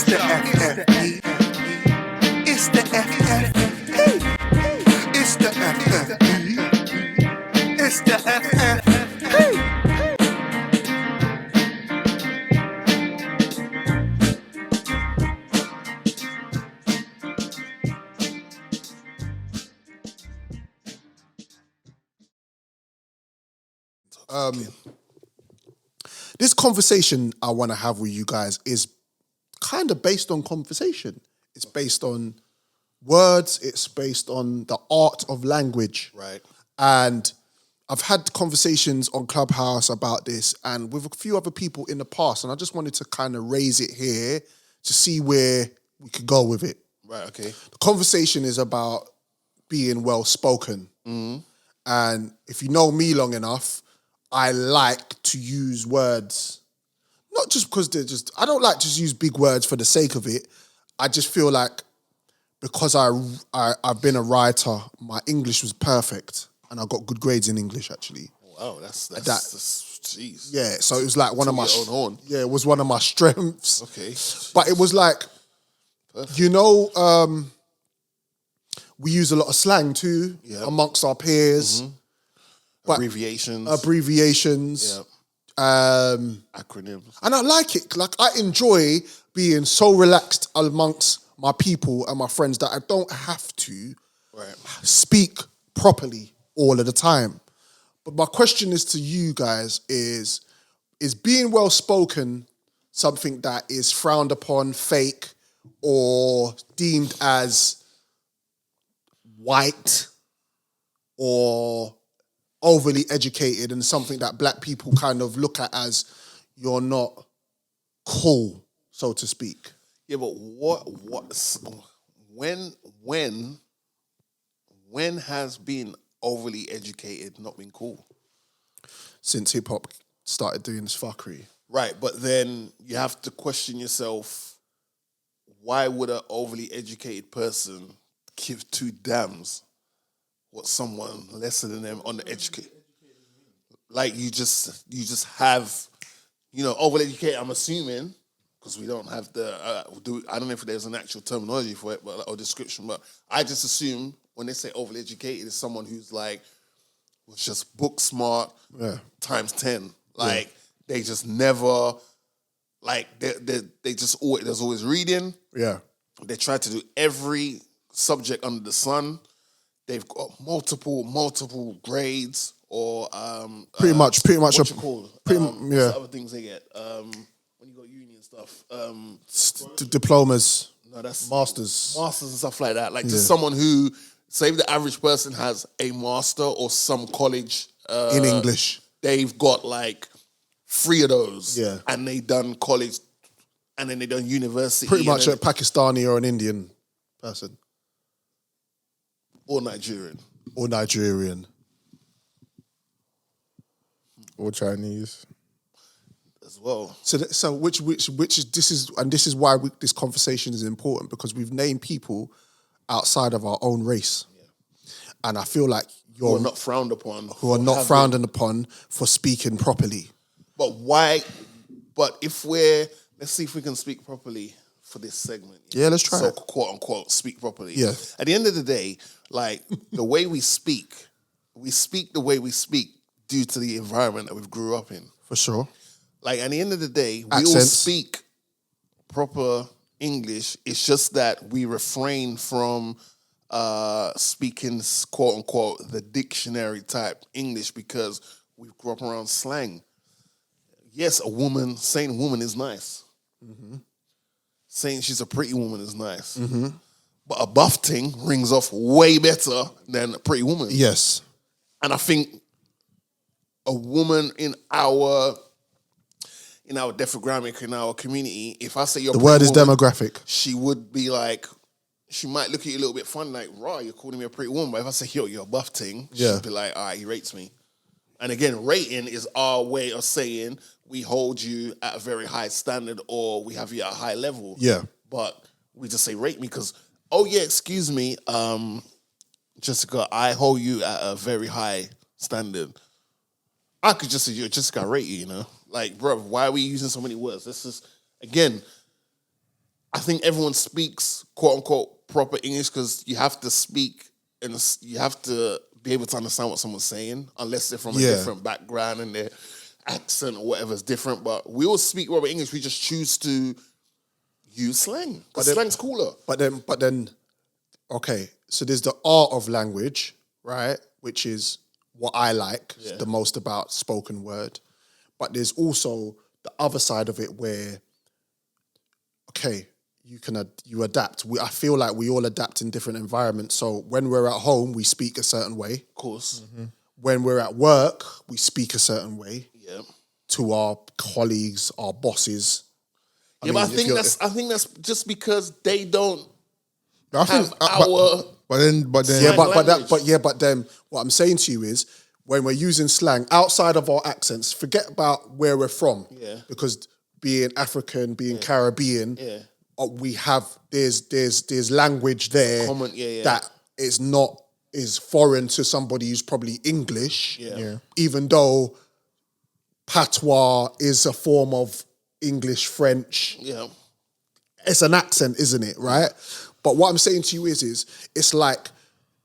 It's the FFE. It's the FFE. It's the FFE. It's the FFE. This conversation I want to have with you guys is kind of based on conversation. It's based on words. It's based on the art of language. Right. And I've had conversations on Clubhouse about this and with a few other people in the past. And I just wanted to kind of raise it here to see where we could go with it. Right, okay. The conversation is about being well-spoken. And if you know me long enough, I like to use words, not just because I don't like to just use big words for the sake of it. I just feel like because I've been a writer, my English was perfect and I got good grades in English actually. Wow, that's jeez. Yeah, so it was like one of my, own horn. Yeah, it was one of my strengths. Okay. But it was like, perfect. you know, we use a lot of slang too amongst our peers. But abbreviations. Acronyms. And I like it. Like, I enjoy being so relaxed amongst my people and my friends that I don't have to speak properly all of the time. But my question is to you guys is being well-spoken something that is frowned upon, fake, or deemed as white or overly educated and something that black people kind of look at as you're not cool, so to speak? Yeah, but when has being overly educated not been cool? Since hip hop started doing this fuckery. Right, but then you have to question yourself, why would an overly educated person give two damns what someone lesser than them on the educate? Like you just have, overly educated, I'm assuming, because we don't have the, I don't know if there's an actual terminology for it or description, but I just assume when they say overly educated, it's someone who's like, was just book smart times 10. Like, they just never, like, they just always, there's always reading. Yeah. They try to do every subject under the sun. They've got multiple grades or pretty much what you call what's the other things they get when you go uni and stuff. Diplomas. No, that's masters and stuff like that. Like just someone who, say the average person has a master or some college in English. They've got like 3 of those. Yeah. And they done college and then they done university. Pretty much a Pakistani or an Indian person. Or Nigerian. Or Chinese. As well. So which is this is why this conversation is important, because we've named people outside of our own race. Yeah. And I feel like who are not frowned upon. For speaking properly. But why? But let's see if we can speak properly for this segment. Yeah, let's try. So quote unquote speak properly. Yeah. At the end of the day, like the way we speak the way we speak due to the environment that we've grew up in. For sure. Like at the end of the day, Accents. we all speak proper English. It's just that we refrain from speaking quote unquote the dictionary type English because we grew up around slang. Yes, saying a woman is nice. Mm-hmm. Saying she's a pretty woman is nice. Mm-hmm. But a buff ting rings off way better than a pretty woman. Yes. And I think a woman in our demographic, in our community, if I say you're the word is woman, demographic. She would be like, she might look at you a little bit funny, like, raw, you're calling me a pretty woman. But if I say, yo, you're a buff ting, she'd be like, all right, he rates me. And again, rating is our way of saying we hold you at a very high standard or we have you at a high level. Yeah. But we just say rate me because, oh yeah, excuse me, Jessica, I hold you at a very high standard. I could just say, yo, Jessica, I rate you, Like, bro, why are we using so many words? This is, again, I think everyone speaks quote unquote proper English because you have to speak and you have to be able to understand what someone's saying, unless they're from a different background and their accent or whatever is different. But we all speak proper English. We just choose to use slang because slang's cooler. But then, okay. So there's the art of language, right? Which is what I like the most about spoken word. But there's also the other side of it where, okay, you adapt. I feel like we all adapt in different environments. So when we're at home, we speak a certain way. Of course. Mm-hmm. When we're at work, we speak a certain way. Yeah. To our colleagues, our bosses. But I think that's just because they don't But then what I'm saying to you is when we're using slang outside of our accents, forget about where we're from. Yeah. Because being African, being Caribbean, we have there's language there that is foreign to somebody who's probably English. Yeah. Even though patois is a form of English, French. Yeah. It's an accent, isn't it? Right? But what I'm saying to you is it's like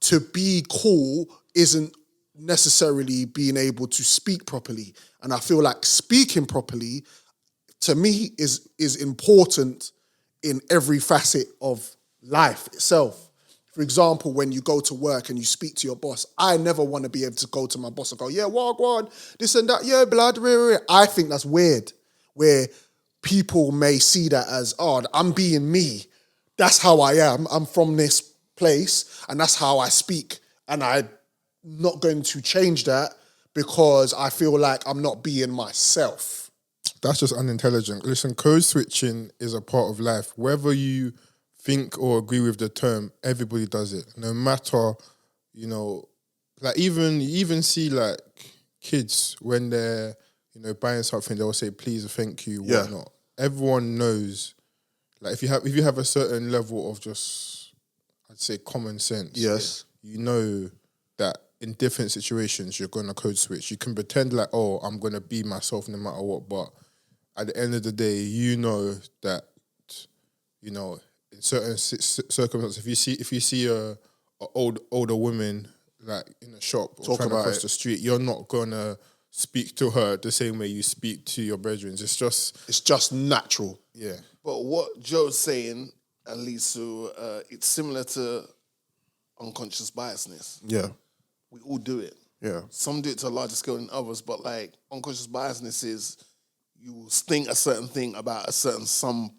to be cool isn't necessarily being able to speak properly. And I feel like speaking properly, to me, is important in every facet of life itself. For example, when you go to work and you speak to your boss, I never want to be able to go to my boss and go, yeah, wagwan, this and that, yeah, blood, I think that's weird, where people may see that as, oh, I'm being me. That's how I am. I'm from this place and that's how I speak. And I'm not going to change that because I feel like I'm not being myself. That's just unintelligent. Listen, code switching is a part of life. Whether you think or agree with the term, everybody does it. No matter, like you even see like kids when they're, buying something, they'll say, please, thank you, whatnot. Everyone knows, like if you have a certain level of just, I'd say common sense. Yes. You know that in different situations, you're going to code switch. You can pretend like, oh, I'm going to be myself no matter what, but at the end of the day, you know that, in certain circumstances, if you see a older woman like in a shop or trying to cross the street, you're not gonna speak to her the same way you speak to your brethren. It's just natural. Yeah. But what Joe's saying, at least, it's similar to unconscious biasness. Yeah. We all do it. Yeah. Some do it to a larger scale than others, but like unconscious biasness is you will think a certain thing about a certain someone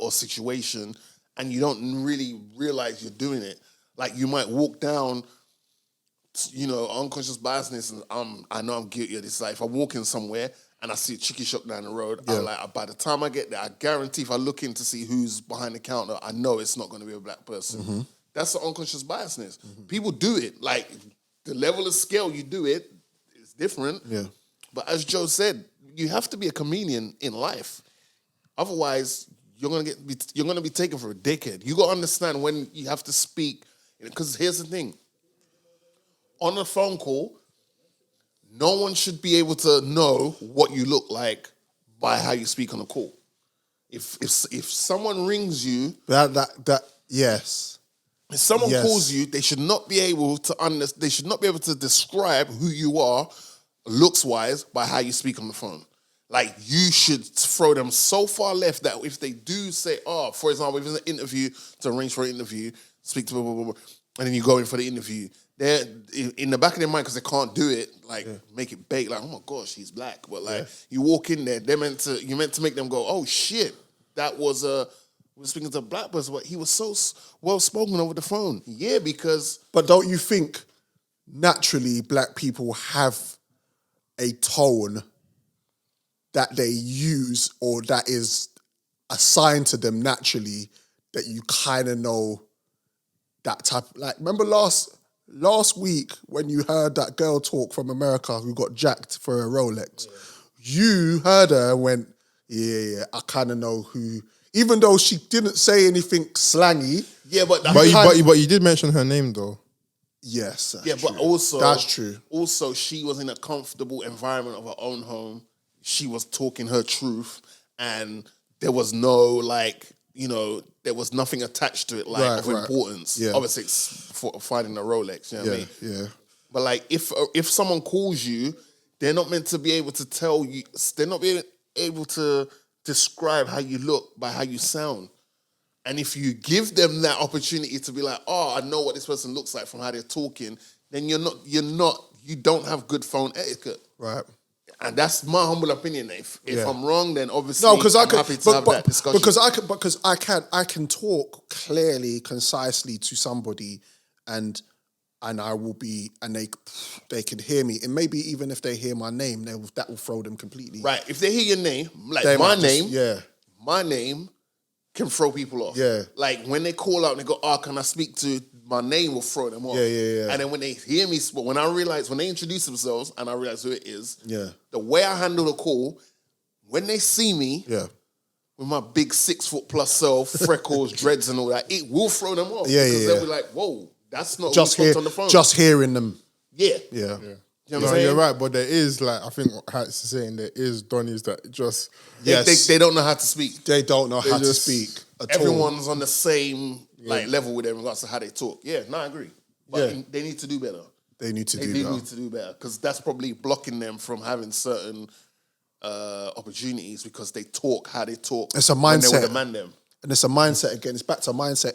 or situation and you don't really realize you're doing it. Like you might walk down, unconscious biasness and I know I'm guilty of this. Like if I'm walking somewhere and I see a chicken shop down the road, I'm like, by the time I get there, I guarantee if I look in to see who's behind the counter, I know it's not going to be a black person. Mm-hmm. That's the unconscious biasness. Mm-hmm. People do it. Like the level of scale you do it is different. Yeah. But as Joe said, you have to be a chameleon in life. Otherwise, you're gonna be taken for a dickhead. You gotta understand when you have to speak. Because here's the thing: on a phone call, no one should be able to know what you look like by how you speak on a call. If someone rings you, yes. If someone calls you, they should not be able to They should not be able to describe who you are, looks wise, by how you speak on the phone. Like, you should throw them so far left that if they do say, for example, if it's an interview, to arrange for an interview, speak to blah, blah, blah, blah, and then you go in for the interview, they're in the back of their mind, because they can't do it, make it bait, like, oh my gosh, he's black. But you walk in there, you're meant to make them go, oh shit, that was we're speaking to a black person, but he was so well-spoken over the phone. Yeah, because... But don't you think, naturally, black people have a tone that they use or that is assigned to them naturally, that you kind of know that type? Like, remember last week when you heard that girl talk from America who got jacked for a Rolex? Yeah. You heard her and went, yeah, I kind of know who, even though she didn't say anything slangy. Yeah, but you did mention her name though. Yes, that's true. But also that's true. Also, she was in a comfortable environment of her own home. She was talking her truth, and there was no you know, there was nothing attached to it like of importance. Yeah. Obviously, it's for finding a Rolex. You know what I mean? Yeah. But like, if someone calls you, they're not meant to be able to tell you. They're not being able to describe how you look by how you sound. And if you give them that opportunity to be like, oh, I know what this person looks like from how they're talking, then you don't have good phone etiquette. Right. And that's my humble opinion. If I'm wrong, then obviously No, because I'm happy to have that discussion. Because I can talk clearly, concisely to somebody, and I will be, and they can hear me, and maybe even if they hear my name, that will throw them completely. Right. If they hear your name, like my name can throw people off. Yeah. Like when they call out and they go, oh, can I speak to my name, will throw them off. Yeah. And then when they hear me, when they introduce themselves and I realize who it is, the way I handle the call, when they see me, with my big 6 foot plus self, freckles, dreads and all that, it will throw them off. Because they'll be like, whoa, that's not just who on the phone. Just hearing them. Yeah. You know what I'm saying? You're right, but there is, like, I think what Hat's saying, there is Donnies that just... They don't know how to speak. They don't know how to speak at all. Everyone's on the same level with them in regards to how they talk. Yeah, no, I agree. But they need to do better. They need to do better because that's probably blocking them from having certain opportunities because they talk how they talk. It's a mindset. When they demand them. And it's a mindset again. It's back to mindset.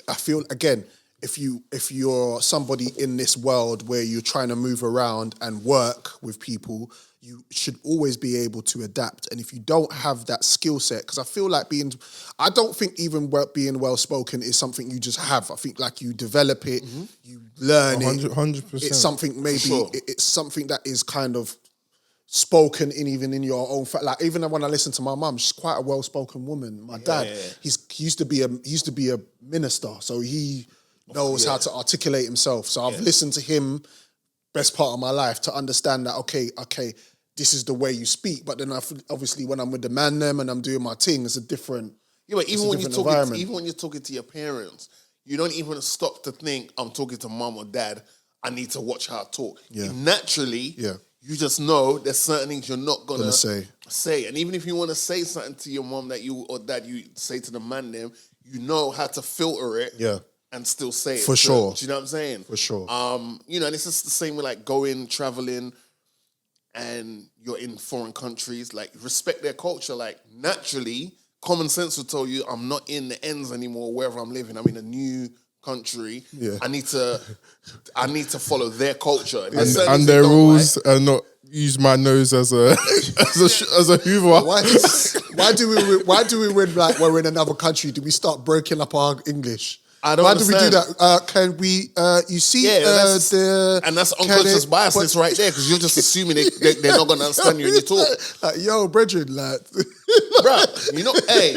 I feel, again, if you're somebody in this world where you're trying to move around and work with people, you should always be able to adapt. And if you don't have that skill set, because I feel like I don't think even being well-spoken is something you just have. I think like you develop it, you learn 100%. It's something it's something that is kind of spoken even in your own like even when I listen to my mum, she's quite a well-spoken woman. My dad, he used to be a minister, so he knows how to articulate himself. So I've listened to him best part of my life to understand that okay, this is the way you speak. But then obviously when I'm with the man them and I'm doing my thing, it's a different but even when you're talking to your parents, you don't even stop to think I'm talking to mum or dad. I need to watch how I talk. Naturally, you just know there's certain things you're not gonna say. And even if you want to say something to your mum that you or dad you say to the man them, you know how to filter it. And still say it. For sure. Do you know what I'm saying? For sure. And it's just the same with like traveling, and you're in foreign countries, like respect their culture. Like naturally, common sense will tell you I'm not in the ends anymore wherever I'm living. I'm in a new country. I need to follow their culture. And their rules are not use my nose as a as a Hoover. Why do we when like we're in another country, do we start breaking up our English? I don't Why understand. do we do that? Can we, you see, and that's unconscious biasness right there, because you're just assuming they're not going to understand you when you talk. Like, yo, brethren, like. Bruh, hey,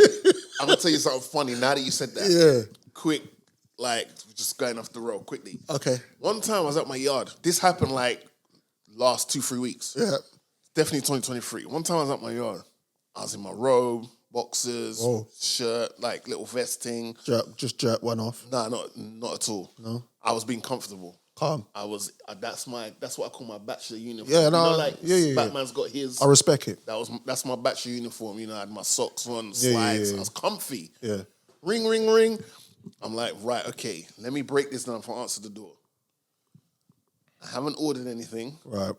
I'm going to tell you something funny now that you said that. Quick, like, just going off the road quickly. Okay. One time I was at my yard. This happened like last 2-3 weeks. Definitely 2023. One time I was at my yard. I was in my robe, boxers, shirt, like little vesting. Just jerk one off. Nah, not at all. No. I was being comfortable. Calm. I was. That's what I call my bachelor uniform. Yeah, no, Batman's got his. I respect it. That's my bachelor uniform. I had my socks on, slides. I was comfy. Yeah. Ring, ring, ring. I'm like, right, okay. Let me break this down before I answer the door. I haven't ordered anything. Right.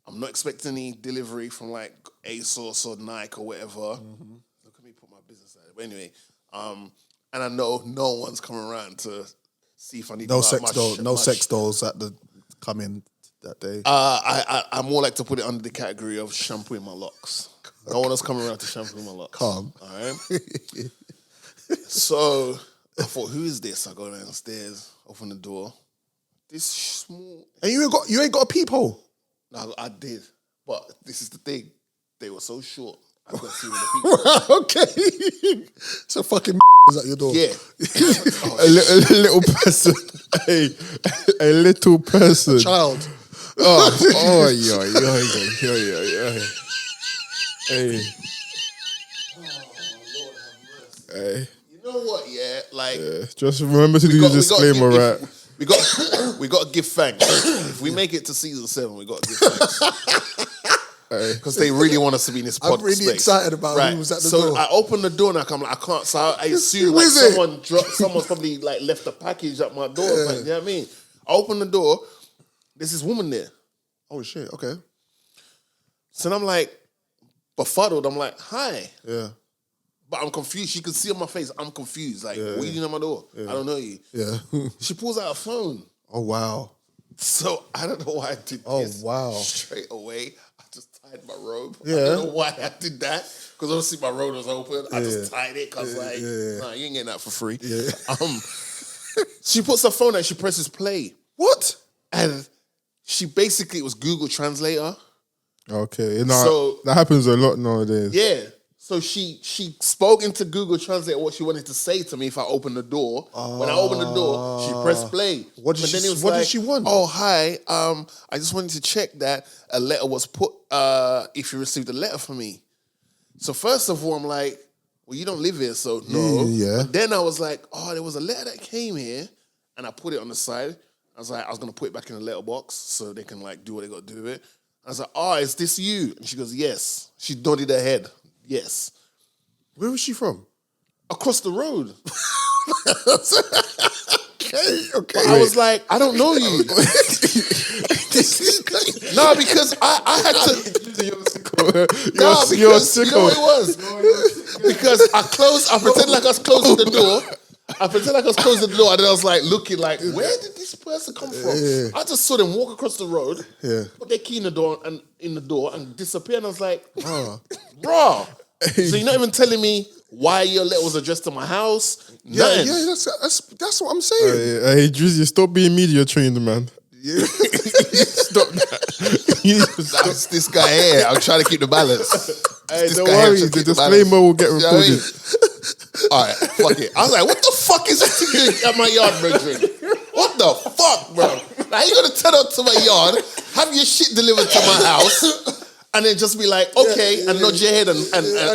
I'm not expecting any delivery from like ASOS or Nike or whatever. Look at me put my business out. But anyway, and I know no one's coming around to see if I need no sex dolls at the come in that day. I more like to put it under the category of shampooing my locks. No one else coming around to shampoo my locks. Calm. All right. So I thought, who is this? I go downstairs, open the door. This small. And you ain't got a peephole. No, I did, but this is the thing. They were so short. I couldn't see where the people. Okay. So fucking was at your door. Yeah. A little person. A little person. A child. Hey. Hey. You know what? Yeah, like. Just remember to do the disclaimer, right? We got to give thanks. If we make it to season 7, we got to give thanks. because they really want us to be in this pod I'm really space. excited about who was at the so door. I opened the door and I'm like, I can't. So I assume Who like is it? someone's probably like left a package at my door. Like, you know what I mean? I opened the door. There's this woman there. Oh shit. Okay. So then I'm like, befuddled. I'm like, hi. Yeah. But I'm confused. She could see on my face. I'm confused. Like, what are you doing at my door? I don't know you. Yeah. She pulls out a phone. Oh wow. So I don't know why I did Oh, this. wow. Straight away, I just tied my robe. Yeah. I don't know why I did that. Because obviously my robe was open. I just tied it because nah, you ain't getting that for free. Yeah. She puts her phone out, she presses play. What? And she basically, it was Google Translator. Okay, So- that happens a lot nowadays. Yeah. So she spoke into Google Translate what she wanted to say to me if I opened the door. When I opened the door, she pressed play. What did But she- then it was what did like, she want? Oh, hi. I just wanted to check that a letter was put, if you received a letter from me. So first of all, I'm like, well, you don't live here, so no. Yeah. But then I was like, oh, there was a letter that came here, and I put it on the side. I was like, I was going to put it back in the letterbox so they can like do what they got to do with it. I was like, oh, is this you? And she goes, yes. She nodded her head. Yes. Where was she from? Across the road. Okay. But I was like, I don't know you. No, because I had to. No, because you know what it was? Because I pretended like I was closing the door. And then I was like looking like, where did this person come from? I just saw them walk across the road, put their key in the door and disappear. And I was like, bro. So you're not even telling me why your letter was addressed to my house? Yeah, Nothing. that's what I'm saying. Hey, Drizzy, stop being media trained, man. Stop that. That's this guy here. I'm trying to keep the balance. Hey, This don't guy here worry, trying to the keep balance. disclaimer will get You know what I mean? recorded. All right, fuck it. I was like, what the fuck is this doing at my yard, brethren? What the fuck, bro? Now you gonna turn up to my yard, have your shit delivered to my house, and then just be like, okay, and nod your head and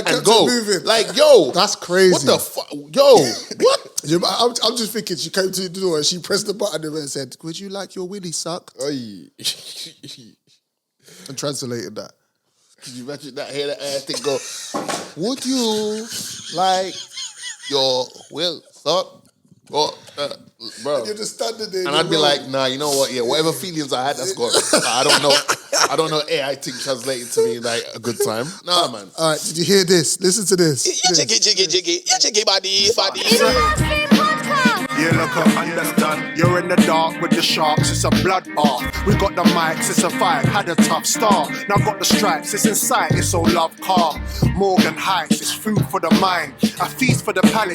kept go. it moving. Like, yo. That's crazy. What the fuck? Yo, what? I'm just thinking she came to the door and she pressed the button and said, "Would you like your willy sucked?" And translated that. Could you imagine that? Hear that thing go, would you like your will suck? Or, bro. You're just standing there. And I'd be like, nah, you know what? Yeah, whatever feelings I had, that's gone. I don't know AI thing translating to me like a good time. Nah, man. all right, did you hear this? Listen to this. Jiggy body. You look up, understand. You're in the dark with the sharks, it's a bloodbath. We got the mics, it's a fight, had a tough start. Now got the stripes, it's in sight, it's all love car. Morgan Heights, it's food for the mind. A feast for the palate.